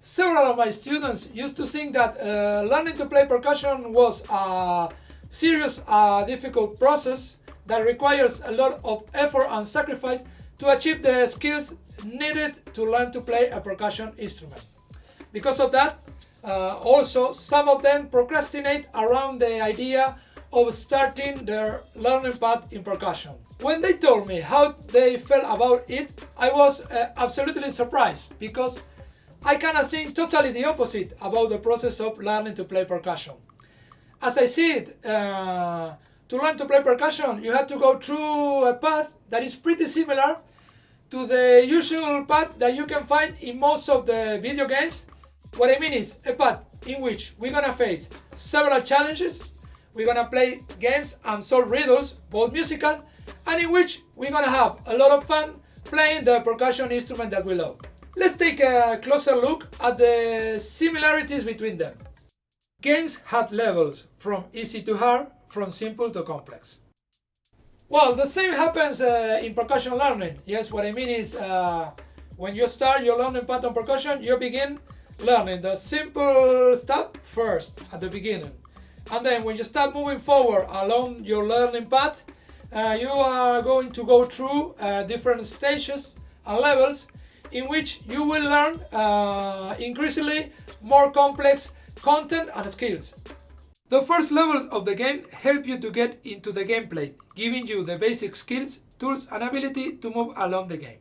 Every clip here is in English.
Several of my students used to think that learning to play percussion was a serious, difficult process that requires a lot of effort and sacrifice to achieve the skills needed to learn to play a percussion instrument. Because of that, also some of them procrastinate around the idea of starting their learning path in percussion. When they told me how they felt about it, I was absolutely surprised, because I kind of think totally the opposite about the process of learning to play percussion. As I see it, to learn to play percussion, you have to go through a path that is pretty similar to the usual path that you can find in most of the video games. What I mean is a path in which we're gonna face several challenges, we're gonna play games and solve riddles, both musical, and in which we're gonna have a lot of fun playing the percussion instrument that we love. Let's take a closer look at the similarities between them. Games have levels from easy to hard, from simple to complex. Well, the same happens in percussion learning. Yes, what I mean is when you start your learning path on percussion, you begin learning the simple stuff first at the beginning. And then when you start moving forward along your learning path, you are going to go through different stages and levels in which you will learn increasingly more complex content and skills. The first levels of the game help you to get into the gameplay, giving you the basic skills, tools and ability to move along the game.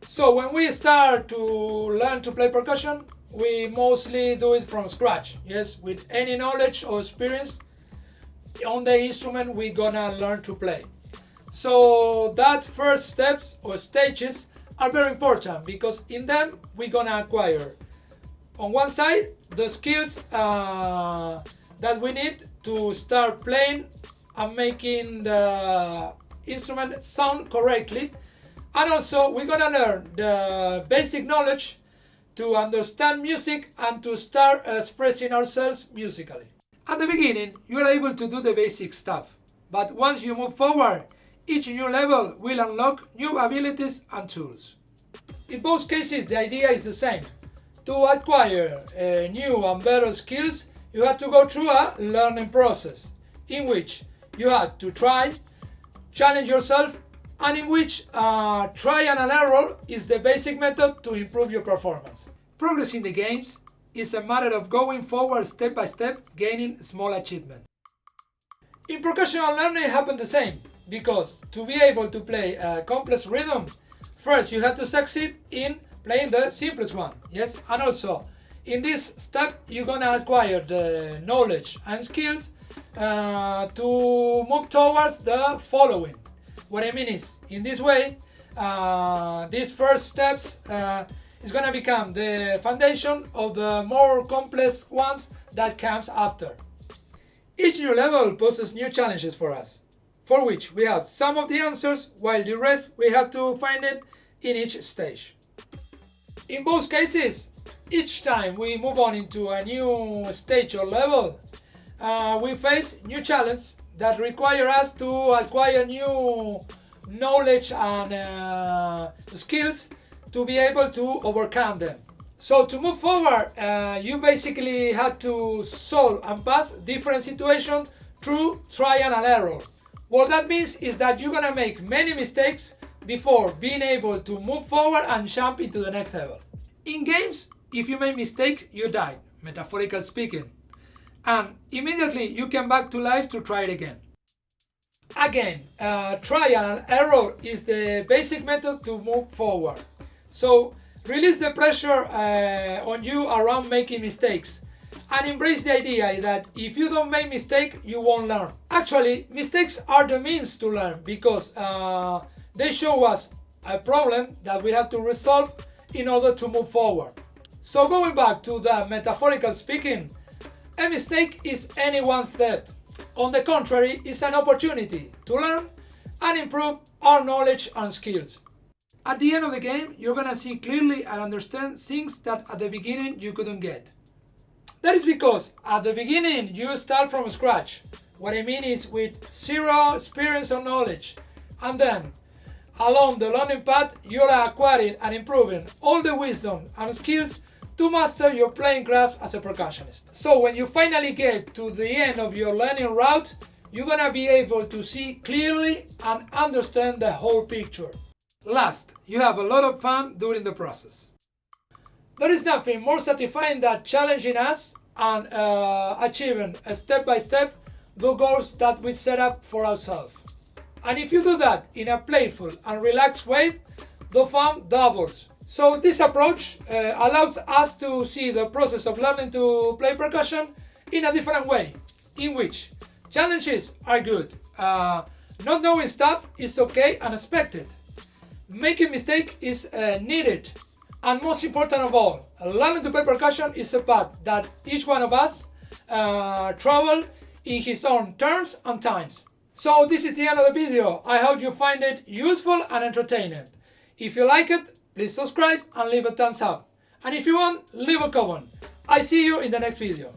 So when we start to learn to play percussion, we mostly do it from scratch. Yes, with any knowledge or experience on the instrument we're gonna learn to play. So that first steps or stages are very important, because in them we're gonna acquire, on one side, the skills that we need to start playing and making the instrument sound correctly, and also we're gonna learn the basic knowledge to understand music and to start expressing ourselves musically. At the beginning, you are able to do the basic stuff, but once you move forward, each new level will unlock new abilities and tools. In both cases, the idea is the same. To acquire new and better skills, you have to go through a learning process in which you have to try, challenge yourself, and in which trial and error is the basic method to improve your performance. Progress in the games is a matter of going forward step by step, gaining small achievements. In percussion learning it happens the same, because to be able to play a complex rhythm, first you have to succeed in playing the simplest one. Yes, and also in this step you're gonna acquire the knowledge and skills to move towards the following. What I mean is, in this way, these first steps is gonna become the foundation of the more complex ones that comes after. Each new level poses new challenges for us, for which we have some of the answers, while the rest we have to find it in each stage. In both cases, each time we move on into a new stage or level, we face new challenges that require us to acquire new knowledge and skills to be able to overcome them. So to move forward, you basically have to solve and pass different situations through trial and error. What that means is that you're gonna make many mistakes before being able to move forward and jump into the next level. In games, if you make mistakes, you die, metaphorical speaking, and immediately you come back to life to try it again. Again, trial and error is the basic method to move forward. So release the pressure on you around making mistakes, and embrace the idea that if you don't make mistakes, you won't learn. Actually, mistakes are the means to learn, because they show us a problem that we have to resolve in order to move forward. So going back to the metaphorical speaking, a mistake is anyone's death. On the contrary, it's an opportunity to learn and improve our knowledge and skills. At the end of the game, you're gonna see clearly and understand things that at the beginning you couldn't get. That is because at the beginning you start from scratch. What I mean is with zero experience or knowledge, and then along the learning path, you're acquiring and improving all the wisdom and skills to master your playing craft as a percussionist. So when you finally get to the end of your learning route, you're gonna be able to see clearly and understand the whole picture. Last, you have a lot of fun during the process. There is nothing more satisfying than challenging us and achieving step by step the goals that we set up for ourselves. And if you do that in a playful and relaxed way, the fun doubles. So this approach allows us to see the process of learning to play percussion in a different way, in which challenges are good, not knowing stuff is okay and expected, making mistakes is needed, and most important of all, learning to play percussion is a path that each one of us travel in his own terms and times. So this is the end of the video. I hope you find it useful and entertaining. If you like it, please subscribe and leave a thumbs up. And if you want, leave a comment. I see you in the next video.